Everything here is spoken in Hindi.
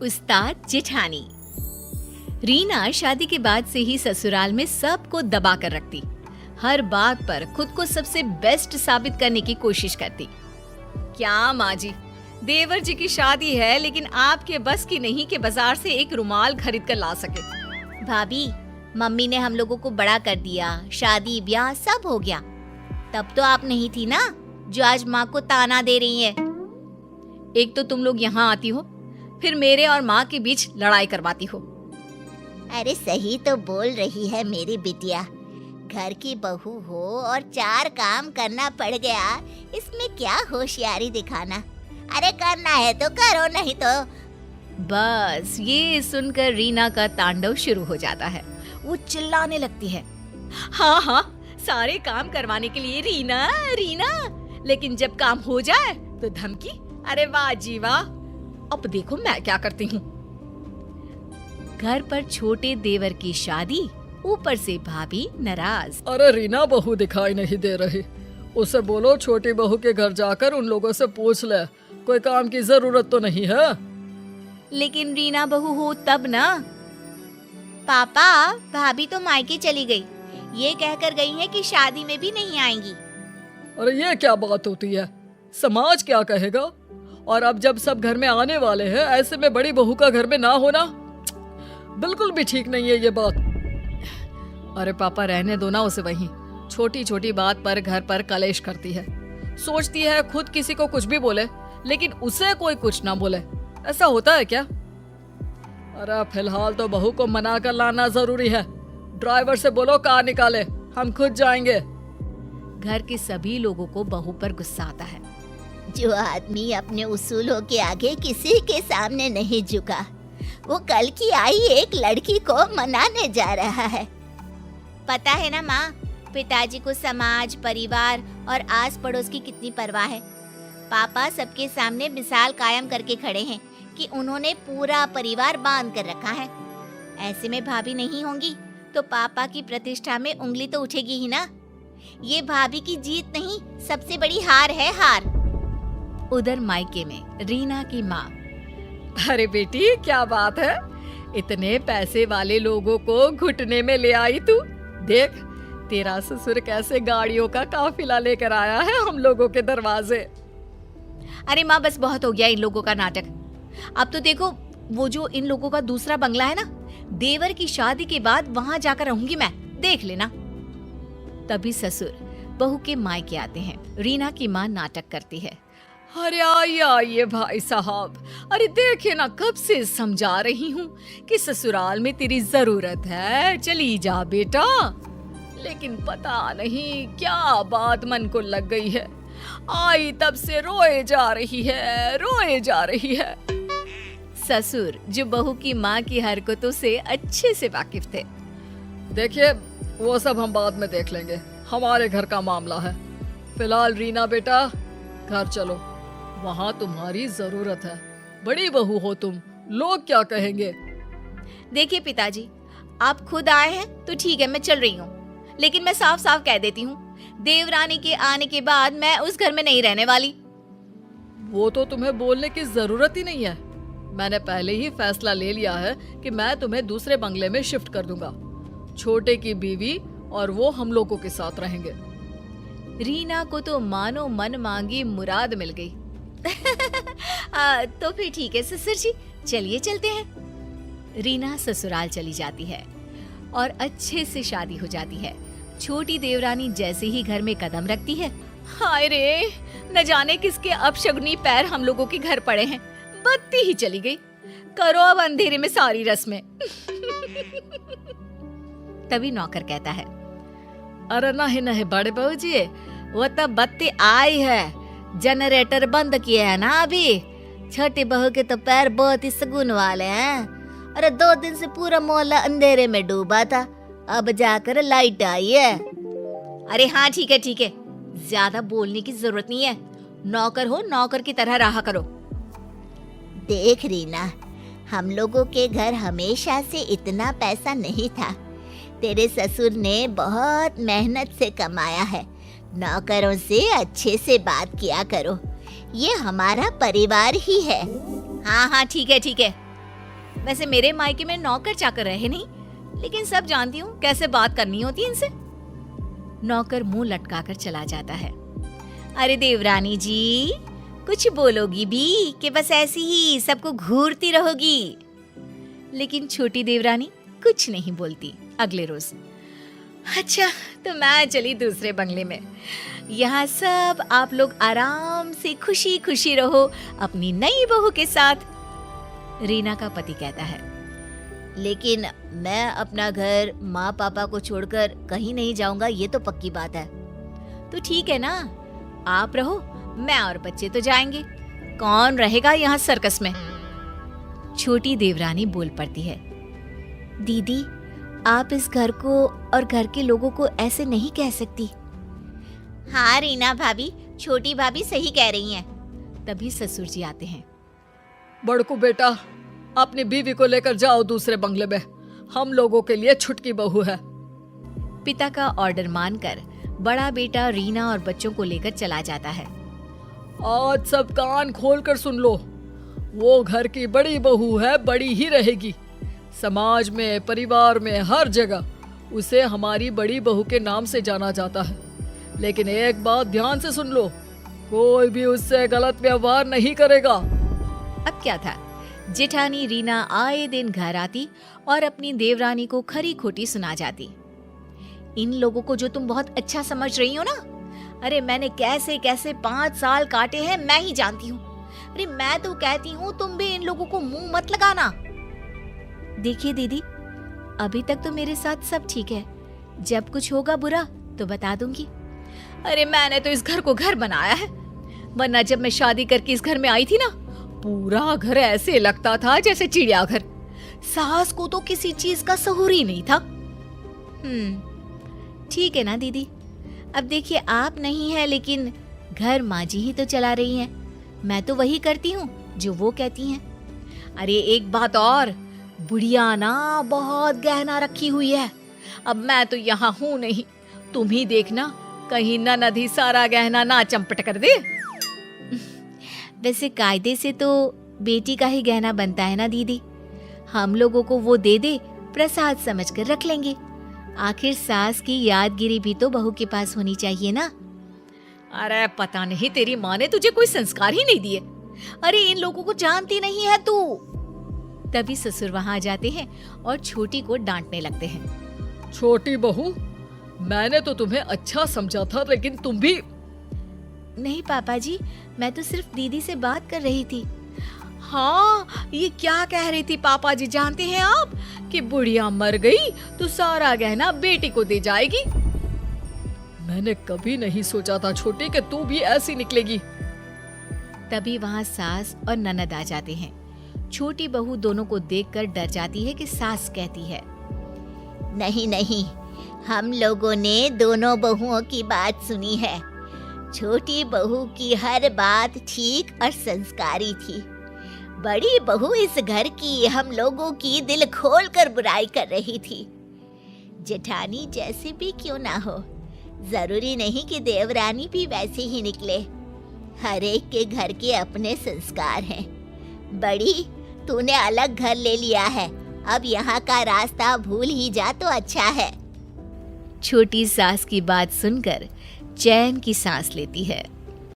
उस्ताद जेठानी। रीना शादी के बाद से ही ससुराल में सबको दबा कर रखती, हर बात पर खुद को सबसे बेस्ट साबित करने की कोशिश करती। क्या माँ जी, देवर जी की शादी है लेकिन आपके बस की नहीं कि बाजार से एक रुमाल खरीद कर ला सके। भाभी, मम्मी ने हम लोगों को बड़ा कर दिया, शादी ब्याह सब हो गया। तब तो आप नहीं थी ना जो आज माँ को ताना दे रही है। एक तो तुम लोग यहाँ आती हो, फिर मेरे और माँ के बीच लड़ाई करवाती हो। अरे सही तो बोल रही है मेरी बिटिया, घर की बहू हो और 4 काम करना पड़ गया, इसमें क्या होशियारी दिखाना। अरे करना है तो करो, नहीं तो। बस ये सुनकर रीना का तांडव शुरू हो जाता है। वो चिल्लाने लगती है, हाँ हाँ, सारे काम करवाने के लिए रीना रीना, लेकिन जब काम हो जाए तो धमकी। अरे वाह जी वाह, अब देखो मैं क्या करती हूँ। घर पर छोटे देवर की शादी, ऊपर से भाभी नाराज। अरे रीना बहू दिखाई नहीं दे रही, उसे बोलो छोटी बहू के घर जाकर उन लोगों से पूछ ले, कोई काम की जरूरत तो नहीं है। लेकिन रीना बहू हो तब ना। पापा, भाभी तो मायके चली गई, ये कहकर गई है कि शादी में भी नहीं आएंगी। अरे ये क्या बात होती है, समाज क्या कहेगा। और अब जब सब घर में आने वाले हैं, ऐसे में बड़ी बहू का घर में ना होना बिल्कुल भी ठीक नहीं है ये बात। अरे पापा रहने दो ना उसे, वहीं छोटी छोटी बात पर घर पर कलेश करती है। सोचती है खुद किसी को कुछ भी बोले लेकिन उसे कोई कुछ ना बोले। ऐसा होता है क्या? अरे फिलहाल तो बहू को मना कर लाना जरूरी है। ड्राइवर से बोलो कार निकाले, हम खुद जाएंगे। घर के सभी लोगों को बहू पर गुस्सा आता है। जो आदमी अपने उसूलों के आगे किसी के सामने नहीं झुका, वो कल की आई एक लड़की को मनाने जा रहा है। पता है ना माँ, पिताजी को समाज, परिवार और आस पड़ोस की कितनी परवाह है। पापा सबके सामने मिसाल कायम करके खड़े हैं कि उन्होंने पूरा परिवार बांध कर रखा है। ऐसे में भाभी नहीं होंगी तो पापा की प्रतिष्ठा में उंगली तो उठेगी ही ना। ये भाभी की जीत नहीं, सबसे बड़ी हार है, हार। उधर मायके में रीना की माँ, अरे बेटी क्या बात है, इतने पैसे वाले लोगों को घुटने में ले आई तू। देख तेरा ससुर कैसे गाड़ियों का काफिला लेकर आया है हम लोगों के दरवाजे। अरे माँ बस बहुत हो गया इन लोगों का नाटक। अब तो देखो वो जो इन लोगों का दूसरा बंगला है ना, देवर की शादी के बाद वहां जाकर रहूंगी मैं, देख लेना। तभी ससुर बहू के मायके आते हैं। रीना की माँ नाटक करती है, अरे आइए आइए भाई साहब, अरे देखे ना कब से समझा रही हूँ कि ससुराल में तेरी जरूरत है, चली जा बेटा। लेकिन पता नहीं क्या बात मन को लग गई है, आई तब से रोए जा रही है, रोए जा रही है। ससुर जो बहू की माँ की हरकतों से अच्छे से वाकिफ थे। देखिए वो सब हम बाद में देख लेंगे, हमारे घर का मामला है। फिलहाल रीना बेटा घर चलो, वहाँ तुम्हारी जरूरत है। बड़ी बहू हो तुम, लोग क्या कहेंगे। देखिए पिताजी, आप खुद आए हैं तो ठीक है, मैं चल रही हूँ, लेकिन मैं साफ साफ कह देती हूँ, देवरानी के आने के बाद मैं उस घर में नहीं रहने वाली। वो तो तुम्हें बोलने की जरूरत ही नहीं है, मैंने पहले ही फैसला ले लिया है कि मैं तुम्हें दूसरे बंगले में शिफ्ट कर दूंगा। छोटे की बीवी और वो हम लोगों के साथ रहेंगे। रीना को तो मानो मन मांगी मुराद मिल गई। तो फिर ठीक है ससुर जी, चलिए चलते हैं। रीना ससुराल चली जाती है और अच्छे से शादी हो जाती है। छोटी देवरानी जैसे ही घर में कदम रखती है, हाय रे, न जाने किसके अपशगुनी पैर हम लोगों के घर पड़े हैं। बत्ती ही चली गई, करो अब अंधेरे में सारी रस्में। तभी नौकर कहता है, अरे नहीं नहीं बड़े बहू जी, वो तो बत्ती आई है, जनरेटर बंद किया है ना अभी। छोटी बहू के तो पैर बहुत ही सगुन वाले हैं। अरे 2 दिन से पूरा मोहल्ला अंधेरे में डूबा था, अब जाकर लाइट आई है। अरे हाँ ठीक है ठीक है, ज्यादा बोलने की जरूरत नहीं है, नौकर हो नौकर की तरह रहा करो। देख रीना, हम लोगों के घर हमेशा से इतना पैसा नहीं था, तेरे ससुर ने बहुत मेहनत से कमाया है। नौकरों से अच्छे से बात किया करो, ये हमारा परिवार ही है। हाँ हाँ ठीक है, वैसे मेरे मायके में नौकर चाकर रहे नहीं, लेकिन सब जानती हूँ कैसे बात करनी होती है इनसे। नौकर मुंह लटकाकर चला जाता है। अरे देवरानी जी, कुछ बोलोगी भी कि बस ऐसी ही सबको घूरती रहोगी? लेकिन छोटी देवरानी कुछ नहीं बोलती। अगले रोज, अच्छा तो मैं चली दूसरे बंगले में। यहाँ सब आप लोग आराम से खुशी खुशी रहो अपनी नई बहू के साथ। रीना का पति कहता है, लेकिन मैं अपना घर माँ पापा को छोड़कर कहीं नहीं जाऊंगा, ये तो पक्की बात है। तो ठीक है ना, आप रहो, मैं और बच्चे तो जाएंगे। कौन रहेगा यहाँ सर्कस में? छोटी देवरानी बोल पड़ती है। दीदी, आप इस घर को और घर के लोगों को ऐसे नहीं कह सकती। हाँ रीना भाभी, छोटी भाभी सही कह रही हैं। तभी ससुर जी आते हैं। बड़कू बेटा, अपनी बीवी को लेकर जाओ दूसरे बंगले में, हम लोगों के लिए छुटकी बहू है। पिता का ऑर्डर मानकर बड़ा बेटा रीना और बच्चों को लेकर चला जाता है। आज सब कान खोलकर सुन लो, वो घर की बड़ी बहू है, बड़ी ही रहेगी। समाज में, परिवार में, हर जगह उसे हमारी बड़ी बहू के नाम से जाना जाता है। लेकिन एक बात ध्यान से सुन लो, कोई भी उससे गलत व्यवहार नहीं करेगा। अब क्या था, जेठानी रीना आए दिन घर आती और अपनी देवरानी को खरी खोटी सुना जाती। इन लोगों को जो तुम बहुत अच्छा समझ रही हो ना, अरे मैंने कैसे कैसे 5 साल काटे हैं मैं ही जानती हूँ। अरे मैं तो कहती हूँ तुम भी इन लोगों को मुंह मत लगाना। देखिए दीदी, अभी तक तो मेरे साथ सब ठीक है, जब कुछ होगा बुरा तो बता दूंगी। अरे मैंने तो इस घर को घर बनाया है, वरना जब मैं शादी करके इस घर में आई थी ना, पूरा घर ऐसे लगता था जैसे चिड़ियाघर। सास को तो किसी चीज का सहूर ही नहीं था। ठीक है ना दीदी, अब देखिए आप नहीं है, लेकिन घर माँ जी ही तो चला रही हैं। मैं तो वही करती हूँ जो वो कहती हैं। अरे एक बात और, बुढ़िया ना बहुत गहना रखी हुई है। अब मैं तो यहाँ हूँ नहीं, तुम ही देखना कहीं ननद ही सारा गहना ना चंपट कर दे। वैसे कायदे से तो बेटी का ही गहना बनता है ना दीदी, हम लोगों को वो दे दे, प्रसाद समझकर रख लेंगे। आखिर सास की यादगिरी भी तो बहू के पास होनी चाहिए ना। अरे पता नहीं तेरी माँ ने तुझे कोई संस्कार ही नहीं दिए। अरे इन लोगों को जानती नहीं है तू। तभी ससुर वहां आ जाते हैं और छोटी को डांटने लगते हैं। छोटी बहू, मैंने तो तुम्हें अच्छा समझा था, लेकिन तुम भी। नहीं पापा जी, मैं तो सिर्फ दीदी से बात कर रही थी। हाँ, ये क्या कह रही थी पापा जी जानते हैं आप, कि बुढ़िया मर गई तो सारा गहना बेटी को दे जाएगी। मैंने कभी नहीं सोचा था छोटी कि तू भी ऐसी निकलेगी। तभी वहाँ सास और ननद आ जाते हैं। छोटी बहू दोनों को देखकर डर जाती है कि सास कहती है, नहीं नहीं, हम लोगों ने दोनों बहुओं की बात सुनी है। छोटी बहू की हर बात ठीक और संस्कारी थी। बड़ी बहू इस घर की हम लोगों की दिल खोलकर बुराई कर रही थी। जेठानी जैसे भी क्यों ना हो, जरूरी नहीं कि देवरानी भी वैसे ही निकले। हर एक के घर के अपने संस्कार हैं। बड़ी, तूने अलग घर ले लिया है, अब यहाँ का रास्ता भूल ही जा तो अच्छा है। छोटी सास की बात सुनकर चैन की सांस लेती है।